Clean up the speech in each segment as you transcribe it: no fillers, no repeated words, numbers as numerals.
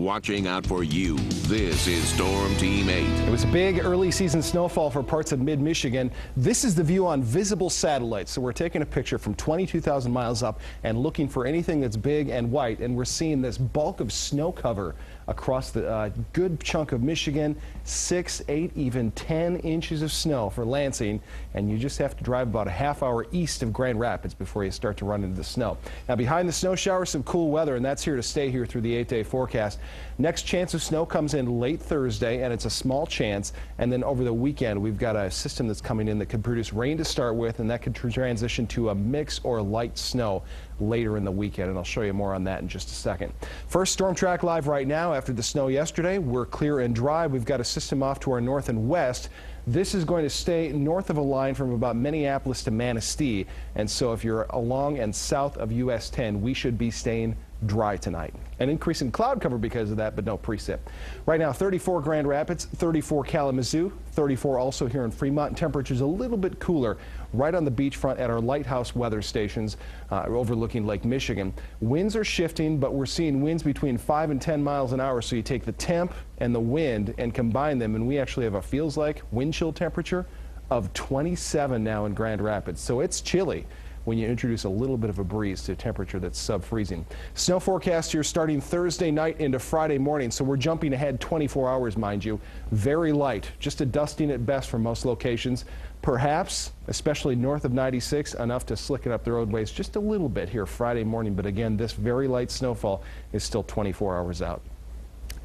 watching out for you. This is Storm Team 8. It was a big early season snowfall for parts of mid-Michigan. This is the view on visible satellites. So we're taking a picture from 22,000 miles up and looking for anything that's big and white. And we're seeing this bulk of snow cover across the good chunk of Michigan, 6, 8, even 10 inches of snow for Lansing. And you just have to drive about a half hour east of Grand Rapids before you start to run into the snow. Now behind the snow shower, some cool weather, and that's here to stay here through the 8-day forecast. Next chance of snow comes in late Thursday, and it's a small chance. And then over the weekend, we've got a system that's coming in that could produce rain to start with, and that could transition to a mix or light snow later in the weekend, and I'll show you more on that in just a second. First, Storm Track live right now. After the snow yesterday, we're clear and dry. We've got a system off to our north and west. This is going to stay north of a line from about Minneapolis to Manistee, and so if you're along and south of US 10, we should be staying dry tonight. An increase in cloud cover because of that, but no precip. Right now, 34 Grand Rapids, 34 Kalamazoo, 34 also here in Fremont. And temperatures a little bit cooler right on the beachfront at our lighthouse weather stations overlooking Lake Michigan. Winds are shifting, but we're seeing winds between 5 and 10 miles an hour. So you take the temp and the wind and combine them, and we actually have a feels like wind chill temperature of 27 now in Grand Rapids. So it's chilly when you introduce a little bit of a breeze to a temperature that's sub-freezing. Snow forecast here starting Thursday night into Friday morning, so we're jumping ahead 24 hours, mind you. Very light, just a dusting at best for most locations. Perhaps, especially north of 96, enough to slicken up the roadways just a little bit here Friday morning, but again, this very light snowfall is still 24 hours out.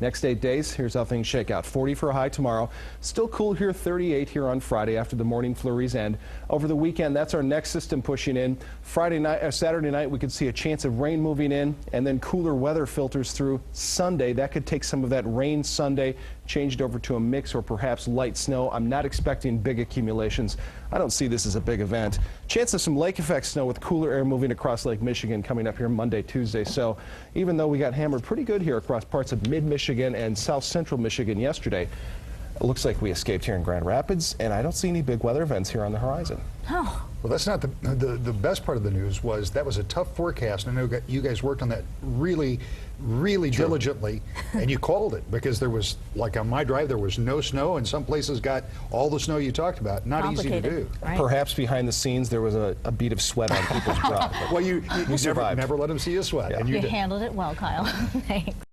Next 8 days, here's how things shake out. 40 for a high tomorrow. Still cool here, 38 here on Friday after the morning flurries end. Over the weekend, that's our next system pushing in. Saturday night, we could see a chance of rain moving in, and then cooler weather filters through Sunday. That could take some of that rain Sunday, change it over to a mix or perhaps light snow. I'm not expecting big accumulations. I don't see this as a big event. Chance of some lake effect snow with cooler air moving across Lake Michigan coming up here Monday, Tuesday. So even though we got hammered pretty good here across parts of mid-Michigan and south central Michigan yesterday, it looks like we escaped here in Grand Rapids, and I don't see any big weather events here on the horizon. Oh. Well, that's not the best part of the news. Was that was a tough forecast. I know you guys worked on that really diligently, and you called it because there was, like on my drive, there was no snow, and some places got all the snow you talked about. Not easy to do. Right. Perhaps behind the scenes there was a bead of sweat on people's brow. Well, you never let them see you sweat. Yeah. And you handled it well, Kyle. Thanks.